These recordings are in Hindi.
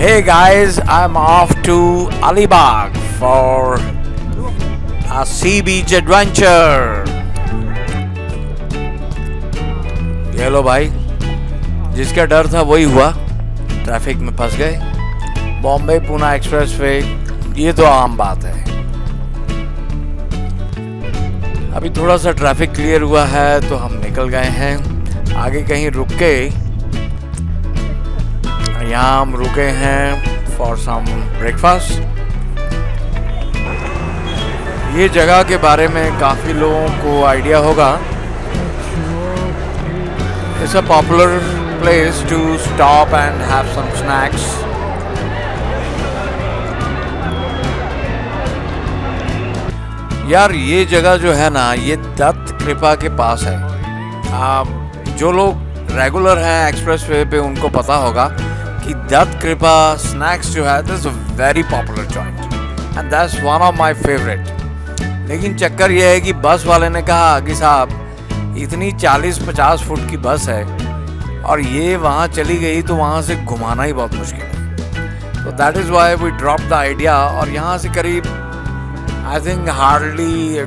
Hey guys, I'm off to Alibag for a sea beach adventure. ये लो भाई, जिसका डर था वही हुआ, ट्रैफिक में फंस गए। बॉम्बे पुणे एक्सप्रेसवे, ये तो आम बात है। अभी थोड़ा सा ट्रैफिक क्लियर हुआ है तो हम निकल गए हैं। आगे कहीं रुक के, यहाँ हम रुके हैं फॉर सम ब्रेकफास्ट। ये जगह के बारे में काफ़ी लोगों को आइडिया होगा। It's a popular place to stop and have some snacks. यार ये जगह जो है ना, ये दत्त कृपा के पास है। जो लोग रेगुलर हैं एक्सप्रेसवे पे उनको पता होगा कि दत्त कृपा स्नैक्स जो है that's a very popular joint and that's one of my favourite. लेकिन चक्कर ये है कि बस वाले ने कहा कि साहब इतनी 40-50 फुट की बस है और ये वहाँ चली गई तो वहाँ से घुमाना ही बहुत मुश्किल है। तो that is why we drop the idea. और यहाँ से करीब आई थिंक हार्डली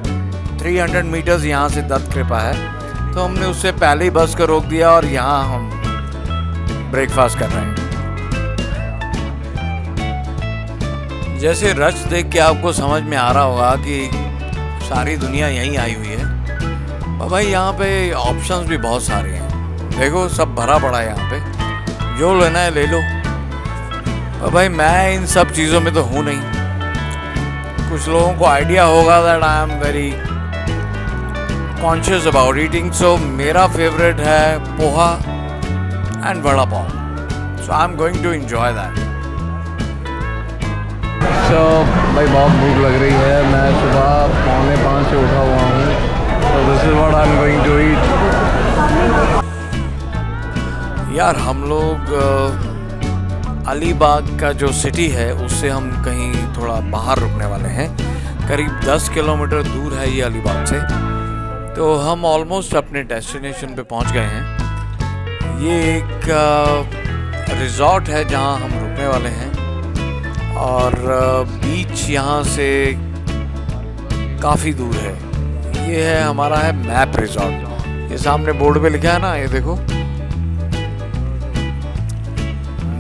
300 मीटर्स यहाँ से दत्त कृपा है। तो हमने उससे पहले ही बस को रोक दिया और यहाँ हम ब्रेकफास्ट कर रहे हैं। जैसे रच देख के आपको समझ में आ रहा होगा कि सारी दुनिया यहीं आई हुई है। और भाई यहाँ पे ऑप्शंस भी बहुत सारे हैं। देखो सब भरा पड़ा है यहाँ पे, जो लेना है ले लो। और भाई मैं इन सब चीज़ों में तो हूँ नहीं। कुछ लोगों को आइडिया होगा that I am very conscious about eating. So मेरा फेवरेट है poha and vada pav. So I am going to enjoy that. तो भाई बहुत भूख लग रही है। मैं सुबह 4:45 से उठा हुआ हूँ। तो this is what I am going to eat. यार हम लोग अलीबाग का जो सिटी है उससे हम कहीं थोड़ा बाहर रुकने वाले हैं। करीब 10 किलोमीटर दूर है ये अलीबाग से। तो हम ऑलमोस्ट अपने डेस्टिनेशन पे पहुंच गए हैं। ये एक रिजॉर्ट है जहां हम रुकने वाले हैं और बीच यहाँ से काफ़ी दूर है। ये है हमारा है मैप रिजॉर्ट। ये सामने बोर्ड पे लिखा है ना, ये देखो,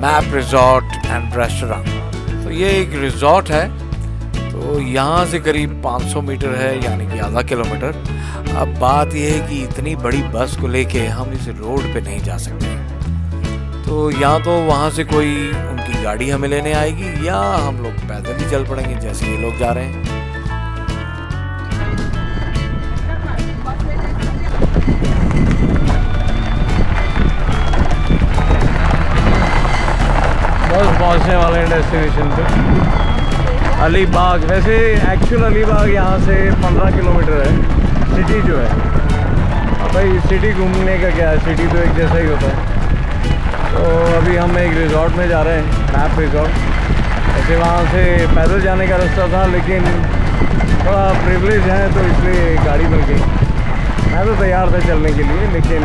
मैप रिजॉर्ट एंड रेस्टोरेंट। तो ये एक रिजॉर्ट है। तो यहाँ से करीब 500 मीटर है, यानी कि आधा किलोमीटर। अब बात यह है कि इतनी बड़ी बस को लेके हम इस रोड पे नहीं जा सकते। तो या तो वहाँ से कोई उनकी गाड़ी हमें लेने आएगी या हम लोग पैदल ही चल पड़ेंगे जैसे ये लोग जा रहे हैं। बस पहुंचने वाले हैं डेस्टिनेशन पे, अलीबाग। वैसे एक्चुअल अलीबाग यहाँ से 15 किलोमीटर है। सिटी जो है, अब भाई सिटी घूमने का क्या है, सिटी तो एक जैसा ही होता है। तो अभी हम एक रिज़ॉर्ट में जा रहे हैं, मैप रिज़ॉर्ट। ऐसे वहाँ से पैदल जाने का रास्ता था लेकिन थोड़ा प्रिविलेज है तो इसलिए गाड़ी मिल गई। मैं तो तैयार था चलने के लिए लेकिन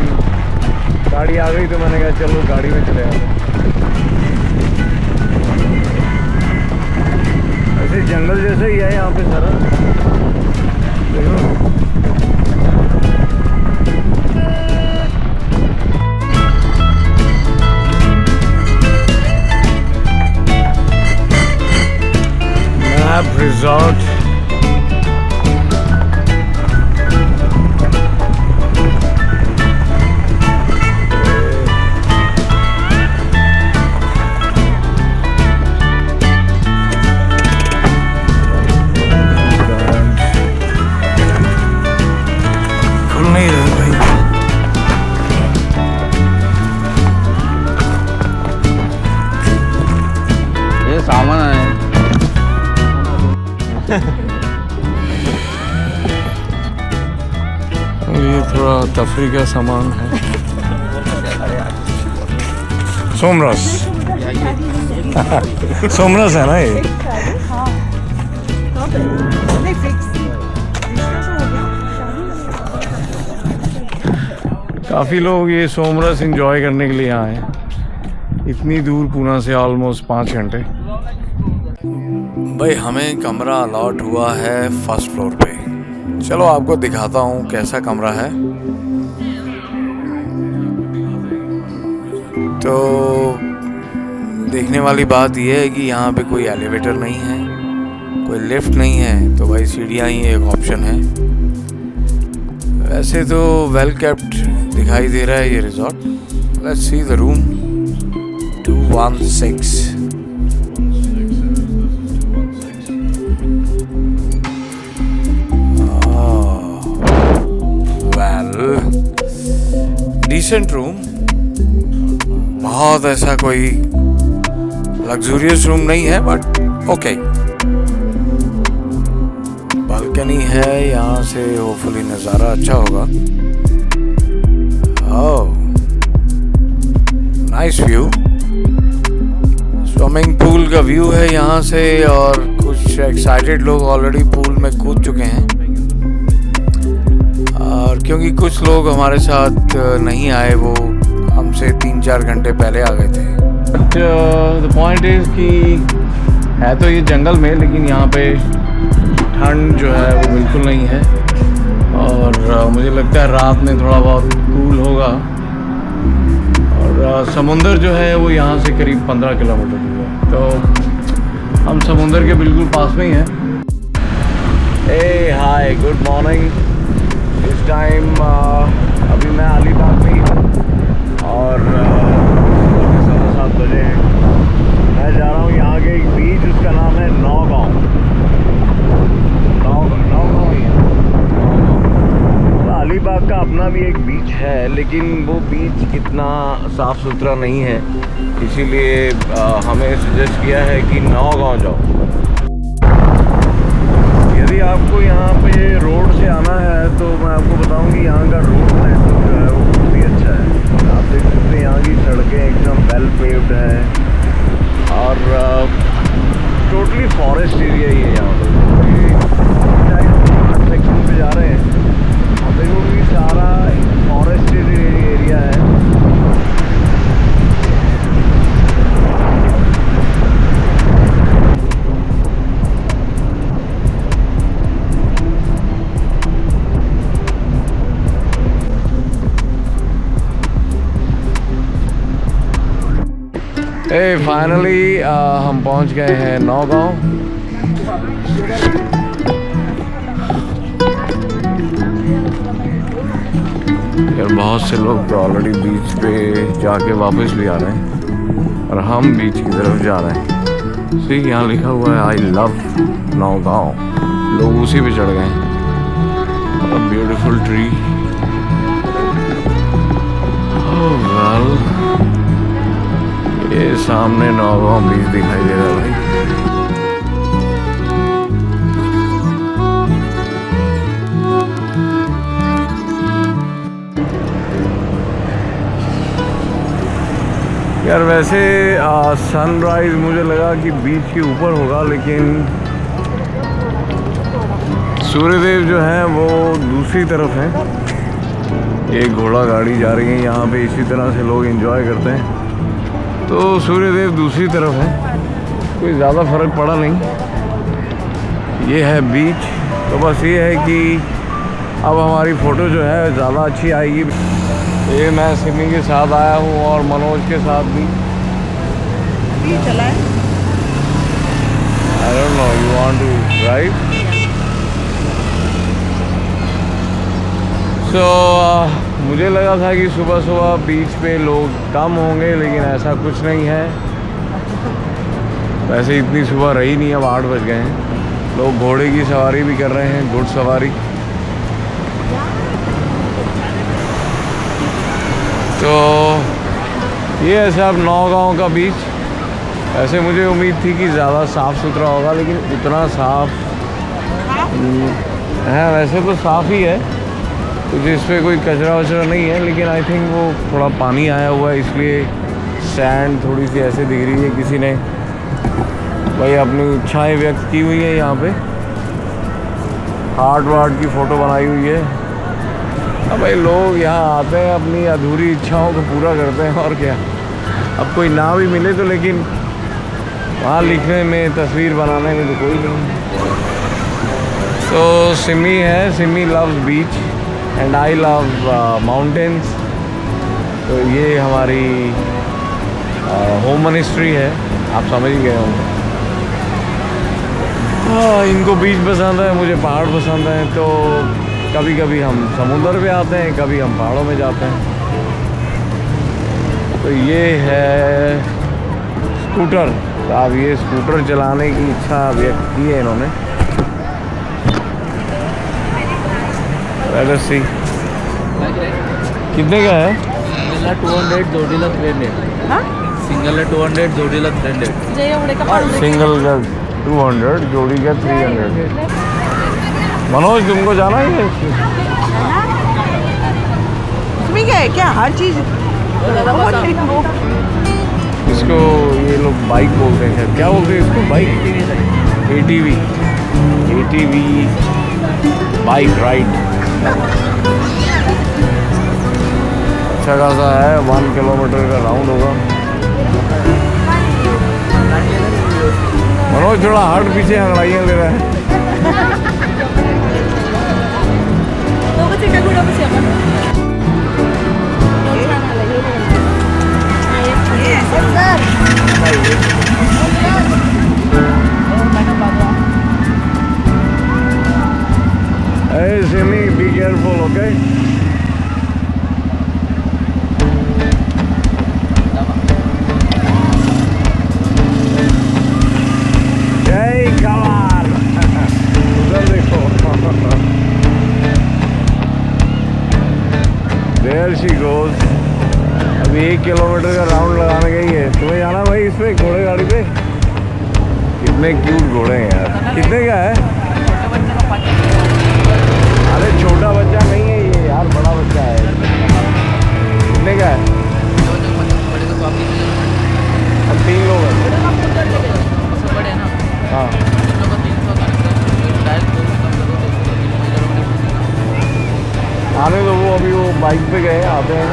गाड़ी आ गई तो मैंने कहा चलो गाड़ी में चले आते हैं। ऐसे जंगल जैसा ही है यहाँ पे सारा, देखो। Map resort. खुल नहीं रहा भाई। ये सामान है। ये थोड़ा तफरी का सामान है। सोमरस सोमरस है ना ये। काफ़ी लोग ये सोमरस एंजॉय करने के लिए आए हैं। इतनी दूर पूना से ऑलमोस्ट 5 घंटे। भाई हमें कमरा अलॉट हुआ है फर्स्ट फ्लोर पे। चलो आपको दिखाता हूँ कैसा कमरा है। तो देखने वाली बात यह है कि यहाँ पे कोई एलिवेटर नहीं है, कोई लिफ्ट नहीं है, तो भाई सीढ़ियाँ ही एक ऑप्शन है। वैसे तो वेल केप्ट दिखाई दे रहा है ये resort. Let's see the room 216। Decent room, बहुत ऐसा कोई लग्जूरियस रूम नहीं है बट ओके। बालकनी है, यहाँ से होपफुली नज़ारा अच्छा होगा। Oh nice view, swimming pool का व्यू है यहाँ से, और कुछ एक्साइटेड लोग ऑलरेडी पूल में कूद चुके हैं। और क्योंकि कुछ लोग हमारे साथ नहीं आए, वो हमसे 3-4 घंटे पहले आ गए थे। बट द पॉइंट इज़ कि है तो ये जंगल में, लेकिन यहाँ पे ठंड जो है वो बिल्कुल नहीं है। और मुझे लगता है रात में थोड़ा बहुत कूल होगा। और समुंदर जो है वो यहाँ से करीब 15 किलोमीटर दूर है, तो हम समुंदर के बिल्कुल पास में ही हैं। हाय, गुड मॉर्निंग। इस टाइम अभी मैं अलीबाग में ही हूँ और 7:15 बजे हैं। मैं जा रहा हूँ यहाँ के एक बीच, उसका नाम है नौगांव ही है। तो अलीबाग का अपना भी एक बीच है, लेकिन वो बीच इतना साफ़ सुथरा नहीं है, इसीलिए हमें सजेस्ट किया है कि नौगांव जाओ। यदि आपको यहाँ पे रोड से आना है तो मैं आपको बताऊँ कि यहाँ का रोड नेटवर्क जो है वो बहुत ही अच्छा है। आप देख सकते हैं यहाँ की सड़कें एकदम वेल पेव्ड है, और टोटली फॉरेस्ट एरिया ही है यहाँ पर। सेक्शन पे जा रहे हैं और देखो कि सारा फॉरेस्ट एरिया है। फाइनली हम पहुंच गए हैं नौगांव। यार बहुत से लोग तो ऑलरेडी बीच पे जाके वापस भी आ रहे हैं, और हम बीच की तरफ जा रहे हैं। सी यहाँ लिखा हुआ है आई लव नौगांव, लोग उसी पे चढ़ गए हैं। Beautiful tree. वेल, ये सामने नौगांव बीच दिखाई दे रहा है भाई। यार वैसे सनराइज मुझे लगा कि बीच के ऊपर होगा, लेकिन सूर्यदेव जो है वो दूसरी तरफ है। एक घोड़ा गाड़ी जा रही है यहाँ पे, इसी तरह से लोग एंजॉय करते हैं। तो सूर्यदेव दूसरी तरफ है, कोई ज़्यादा फर्क पड़ा नहीं। ये है बीच। तो बस ये है कि अब हमारी फ़ोटो जो है ज़्यादा अच्छी आएगी। ये मैं सिमी के साथ आया हूँ और मनोज के साथ भी चला है। I don't know, you want to drive? So मुझे लगा था कि सुबह सुबह बीच पे लोग कम होंगे, लेकिन ऐसा कुछ नहीं है। वैसे इतनी सुबह रही नहीं, अब 8 बज गए हैं। लोग घोड़े की सवारी भी कर रहे हैं, घुड़ सवारी। तो ये है सब नौगांव का बीच। ऐसे मुझे उम्मीद थी कि ज़्यादा साफ़ सुथरा होगा, लेकिन उतना साफ़ है। वैसे तो साफ़ ही है, कुछ इस पर कोई कचरा वचरा नहीं है, लेकिन आई थिंक वो थोड़ा पानी आया हुआ है, इसलिए सैंड थोड़ी सी ऐसे दिख रही है। किसी ने भाई अपनी इच्छाएं व्यक्त की हुई है यहाँ पे, हार्ट वार्ट की फ़ोटो बनाई हुई है। अब भाई लोग यहाँ आते हैं, अपनी अधूरी इच्छाओं को पूरा करते हैं, और क्या। अब कोई ना भी मिले तो, लेकिन वहाँ लिखने में, तस्वीर बनाने में तो कोई नहीं। तो सिमी है, Simi loves beach and I love mountains. तो ये हमारी होम मिनिस्ट्री है, आप समझ ही गए होंगे। इनको बीच पसंद है, मुझे पहाड़ पसंद है, तो कभी कभी हम समुंदर पे आते हैं, कभी हम पहाड़ों में जाते हैं। तो ये है स्कूटर। तो अब ये स्कूटर चलाने की इच्छा व्यक्त की है इन्होंने। Let us see। कितने का है? सिंगल 200, जोडीला 300। हाँ? सिंगल 200, जोडीला 300। जे एवढे का पाऊस सिंगल का 200, जोड़ी का 300। मनोज तुमको जाना है? इसमें क्या है? क्या हर चीज इसको ये लोग बाइक बोलते हैं, शायद क्या बोलते हैं इसको? Bike, ATV, ATV bike ride. अच्छा खासा है, 1 किलोमीटर का राउंड होगा। मनोज थोड़ा हट, पीछे अंगड़ाइयाँ ले रहा है। Hey Simi, be careful, okay? Hey, come on! उधर देखो। There she goes। अभी 1 किलोमीटर का राउंड लगाने गई है। तुम्हें जाना भाई इसमें घोड़े गाड़ी पे? कितने क्यूट घोड़े हैं यार। कितने का है? अरे छोटा बच्चा नहीं है ये यार, बड़ा बच्चा है। कितने का है? हम 3 लोग हैं। हाँ, आने दो, वो अभी वो बाइक पे गए, आते हैं।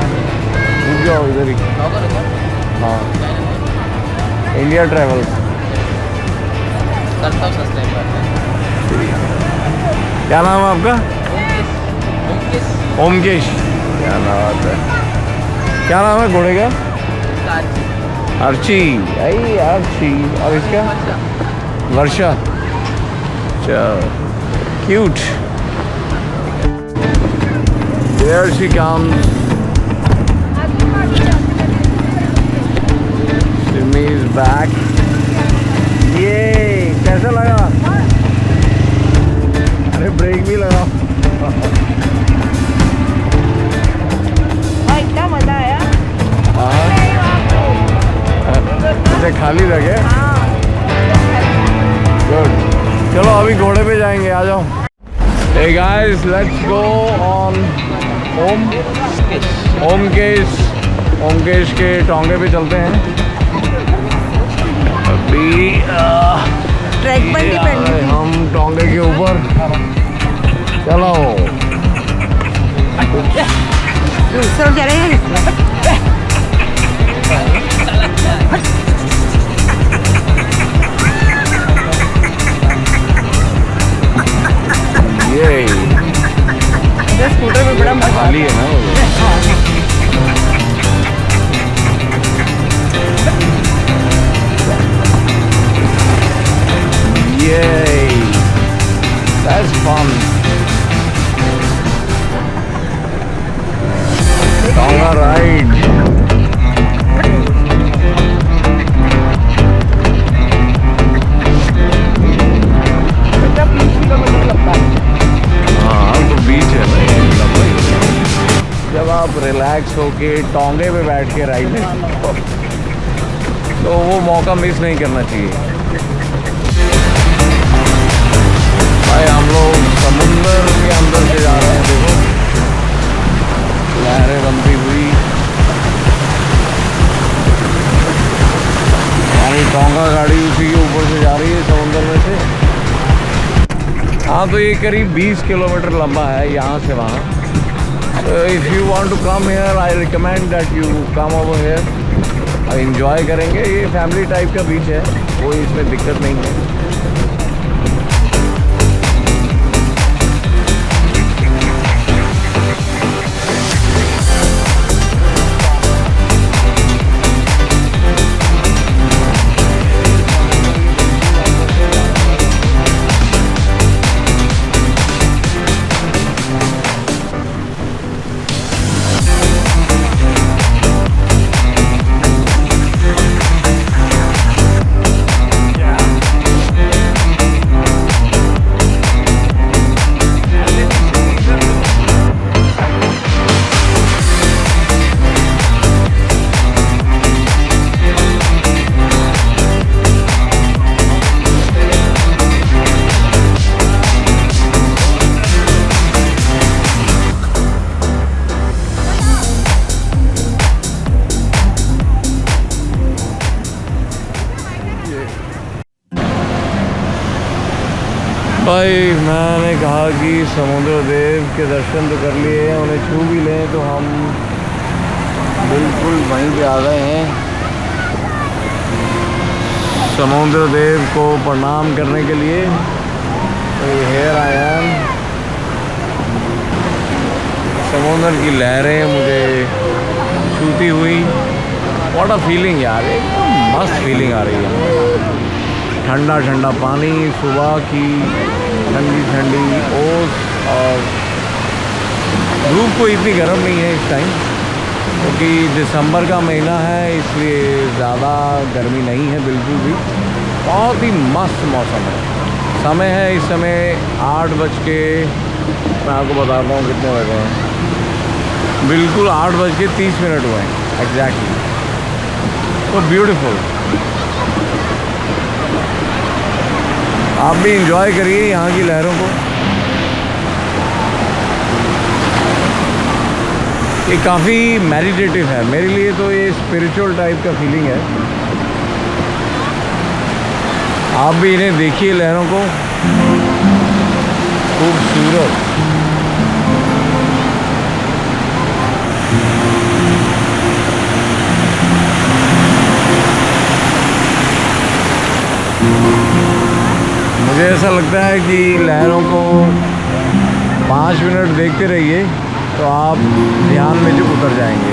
रुक जाओ इधर ही। हाँ, इंडिया ट्रैवल करता हूँ सस्ते में। क्या नाम है आपका? ओमकेश। क्या नाम है? क्या नाम है घोड़े का? अर्ची। आई अर्ची। और इसका? वर्षा। चलो, cute. There she comes। Simi is back। ये कैसा लगा? अरे ब्रेक भी लगाओ। इतना मजा आया। इसे खाली रखे। गुड। चलो अभी घोड़े पे जाएंगे, आ जाओ। Hey guys, let's go on Omkesh के टोंगे पे चलते हैं। अभी ट्रैक पर डिपेंड। हम टोंगे के ऊपर। चलो चलो चलेंगे। ये स्कूटर पे बड़ा मजा खाली है ना वो। Yay! That's fun. Tonga ride. हाँ तो बीच है ना ये लंबा ही। जब आप रिलैक्स होके टोंगे पे बैठ के राइड तो वो मौका मिस नहीं करना चाहिए। भाई हम लोग समुंदर के अंदर से जा रहे हैं, देखो लहरें बनती हुई। हमारी टोंगा गाड़ी उसी के ऊपर से जा रही है समुंदर में से। हाँ तो ये करीब 20 किलोमीटर लंबा है यहाँ से वहाँ। तो if you want to come here, I recommend that you come over here. Enjoy करेंगे। ये फैमिली टाइप का बीच है, कोई इसमें दिक्कत नहीं है। भाई मैंने कहा कि समुद्र देव के दर्शन तो कर लिए हैं, उन्हें छू भी लें, तो हम बिल्कुल वहीं पे आ गए हैं समुद्र देव को प्रणाम करने के लिए। तो हेयर आई एम, समुद्र की लहरें मुझे छूती हुई, व्हाट अ फीलिंग यार, एकदम मस्त फीलिंग आ रही है। ठंडा ठंडा पानी, सुबह की ठंडी ठंडी ओस, और धूप को इतनी गर्म नहीं है इस टाइम, क्योंकि दिसंबर का महीना है, इसलिए ज़्यादा गर्मी नहीं है बिल्कुल भी। बहुत ही मस्त मौसम है। समय है इस समय 8 मैं आपको बताता हूँ कितने बजे हैं, बिल्कुल 8:30 हुए हैं एग्जैक्टली। तो ब्यूटीफुल, आप भी इंजॉय करिए यहाँ की लहरों को। ये काफ़ी मेडिटेटिव है मेरे लिए, तो ये स्पिरिचुअल टाइप का फीलिंग है। आप भी इन्हें देखिए, लहरों को, खूबसूरत। मुझे ऐसा लगता है कि लहरों को 5 मिनट देखते रहिए तो आप ध्यान में जो उतर जाएंगे।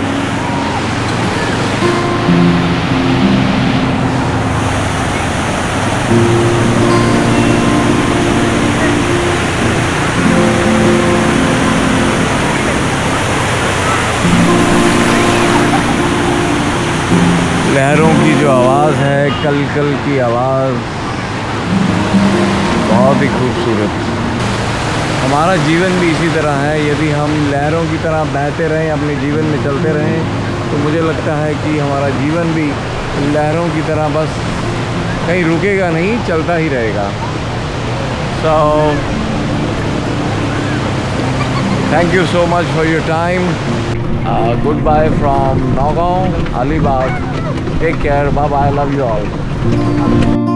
लहरों की जो आवाज़ है, कल कल की आवाज़, बहुत ही खूबसूरत। हमारा जीवन भी इसी तरह है, यदि हम लहरों की तरह बहते रहें, अपने जीवन में चलते रहें, तो मुझे लगता है कि हमारा जीवन भी लहरों की तरह बस कहीं रुकेगा नहीं, चलता ही रहेगा। So thank you so much for your time. Goodbye from Naugaon, Alibag. Take care, bye bye, love you all.